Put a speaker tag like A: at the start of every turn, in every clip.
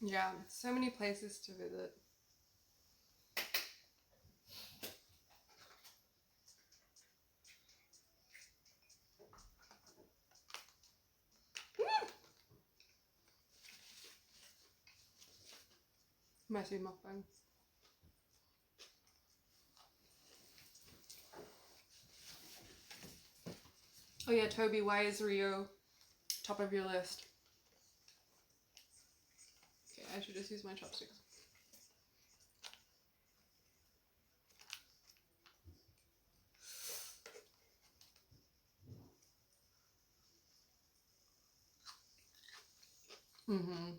A: Yeah, so many places to visit. Messy mukbang. Oh yeah, Toby, why is Rio top of your list? Okay, I should just use my chopsticks. Mm-hmm.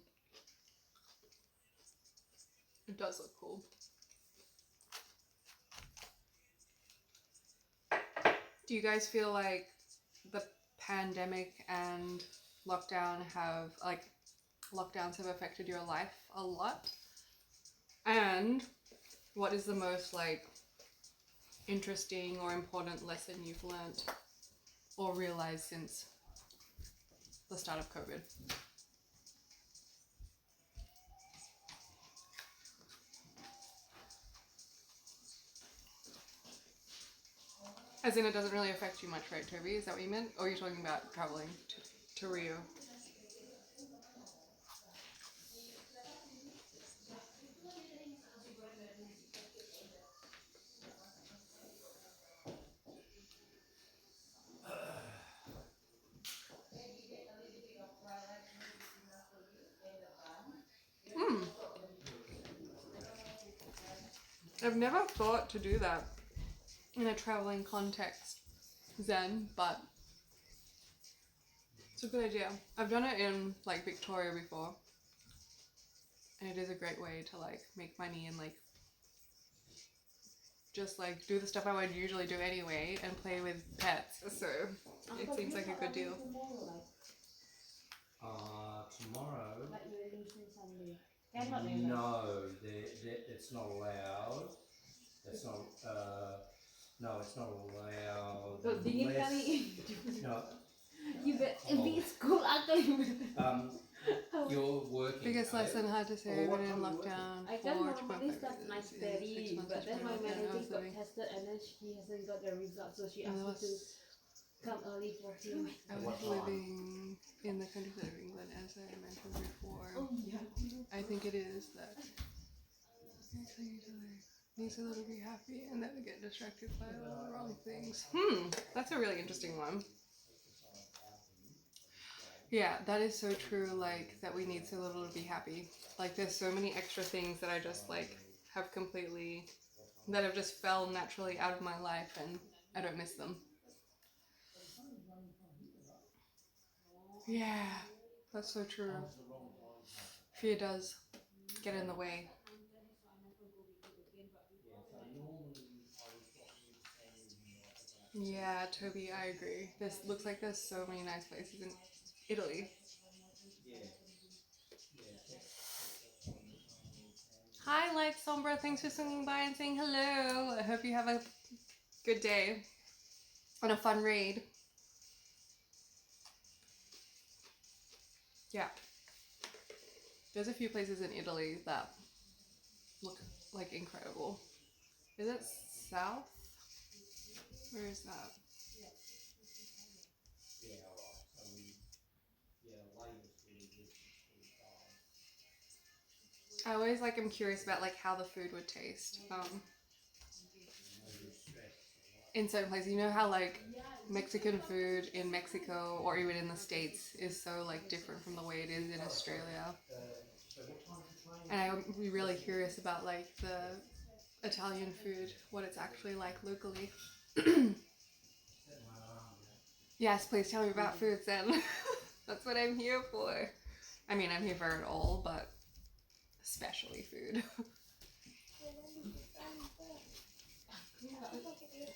A: It does look cool. Do you guys feel like the pandemic and lockdowns have affected your life a lot? And what is the most like interesting or important lesson you've learned or realized since the start of COVID? As in, it doesn't really affect you much, right, Toby? Is that what you meant? Or are you talking about traveling to Rio? Hmm. I've never thought to do that in a traveling context, Zen, but it's a good idea. I've done it in like Victoria before, and it is a great way to like make money and like just like do the stuff I would usually do anyway and play with pets. So it seems like a good deal.
B: Tomorrow. No, it's not allowed. It's not. No, it's not allowed. No. You're working.
A: Biggest lesson had to say I've been in lockdown for 2.5 years. In 6 months
C: but then my
A: I
C: manager
A: was
C: got
A: living.
C: tested and then he hasn't got the result, so she asked me to come early for him.
A: I was living in the countryside of England, as I mentioned before.
C: Oh yeah.
A: I think it is that needs a little be happy and then get distracted by all the wrong things. That's a really interesting one. Yeah, that is so true, like that we need so little to be happy. Like there's so many extra things that I just like have completely that have just fell naturally out of my life and I don't miss them. Yeah, that's so true. Fear does get in the way. Yeah, Toby, I agree. This looks like there's so many nice places in Italy. Hi, Light Sombra. Thanks for swinging by and saying hello. I hope you have a good day and a fun raid. Yeah. There's a few places in Italy that look like incredible. Is it south? Where is that? I always like am curious about like how the food would taste. In certain places, you know how like Mexican food in Mexico or even in the States is so like different from the way it is in Australia. And I would be really curious about like the Italian food, what it's actually like locally. Yes, please tell me about food then. That's what I'm here for. I mean, I'm here for it all, but especially food.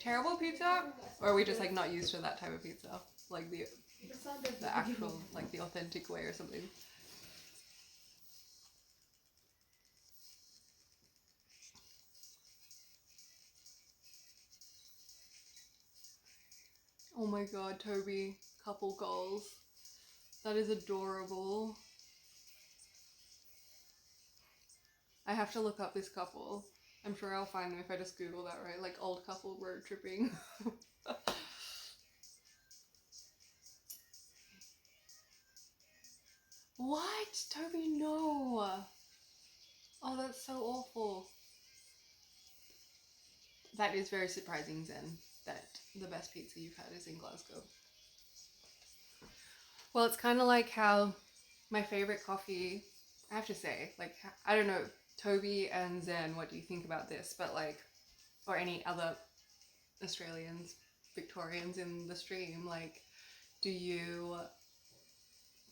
A: Terrible pizza? Or are we just like not used to that type of pizza? Like the actual, like the authentic way or something? Oh my god, Toby, couple goals. That is adorable. I have to look up this couple. I'm sure I'll find them if I just Google that, right? Like old couple road tripping. What? Toby, no. Oh, that's so awful. That is very surprising, Zen, that the best pizza you've had is in Glasgow. Well, it's kind of like how my favorite coffee, I have to say, like, I don't know, Toby and Zen, what do you think about this? But like, or any other Australians, Victorians in the stream, like,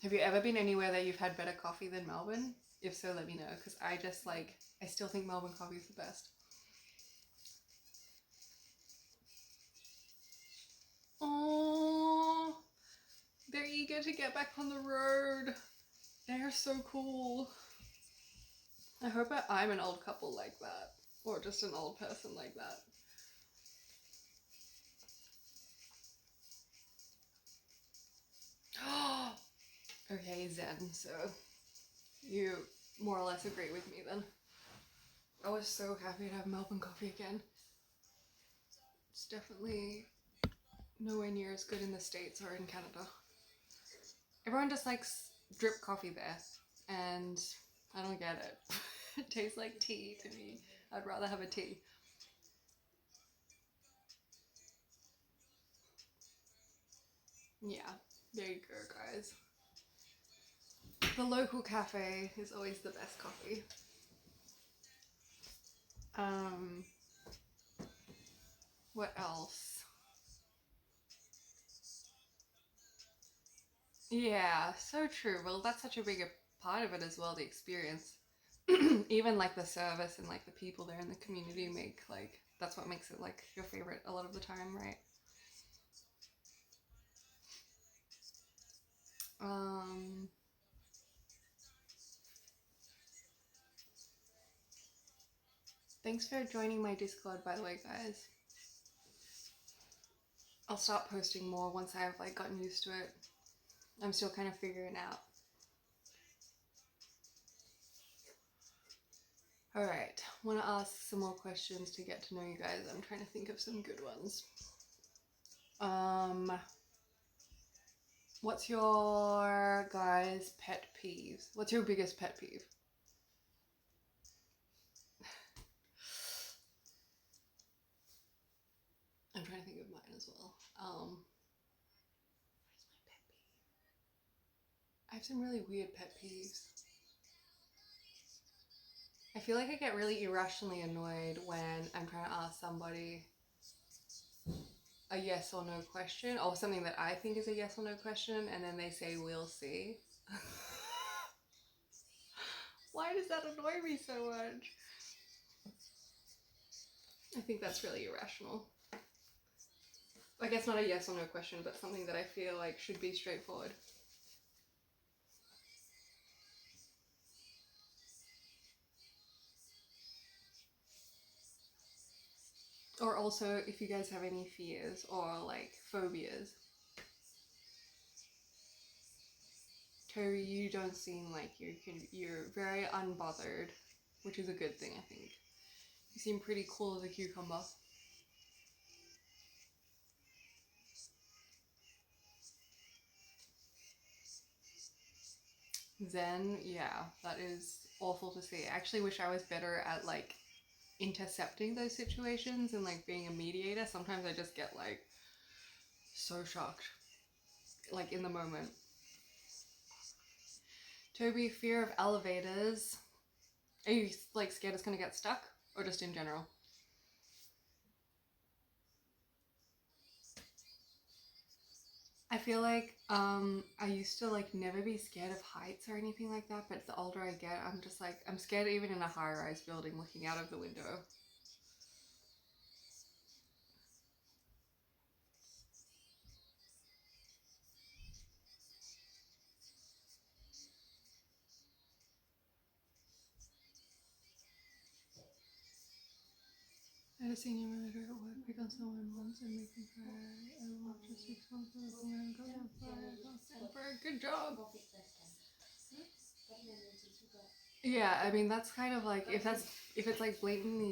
A: have you ever been anywhere that you've had better coffee than Melbourne? If so, let me know, because I just like, I still think Melbourne coffee is the best. Oh, they're eager to get back on the road. They're so cool. I hope I'm an old couple like that, or just an old person like that. Okay, Zen, so you more or less agree with me then. I was so happy to have Melbourne coffee again. It's definitely nowhere near as good in the States or in Canada. Everyone just likes drip coffee there, and I don't get it. It tastes like tea to me. I'd rather have a tea. Yeah, there you go, guys. The local cafe is always the best coffee. What else? Yeah, so true. Well, that's such a big part of it as well, the experience. Even like the service and like the people there in the community make like, that's what makes it like your favorite a lot of the time, right? Thanks for joining my Discord, by the way, guys. I'll start posting more once I've like gotten used to it. I'm still kind of figuring out. Alright, want to ask some more questions to get to know you guys. I'm trying to think of some good ones. What's your guys' pet peeves? What's your biggest pet peeve? I'm trying to think of mine as well. What is my pet peeve? I have some really weird pet peeves. I feel like I get really irrationally annoyed when I'm trying to ask somebody a yes or no question, or something that I think is a yes or no question, and then they say we'll see. Why does that annoy me so much? I think that's really irrational. I guess not a yes or no question, but something that I feel like should be straightforward. Or also, if you guys have any fears or like phobias. Toby, you don't seem like you're very unbothered, which is a good thing, I think. You seem pretty cool as a cucumber. Zen, yeah, that is awful to see. I actually wish I was better at like intercepting those situations and like being a mediator. Sometimes I just get like so shocked, like in the moment. Toby, fear of elevators. Are you like scared it's gonna get stuck, or just in general? I feel like I used to like never be scared of heights or anything like that, but the older I get, I'm just like, I'm scared even in a high-rise building looking out of the window. I had a senior manager at work pick on someone once and make them cry. I watched just 6 months of the woman go on fire. Good job. Yeah, I mean that's kind of like if it's like blatantly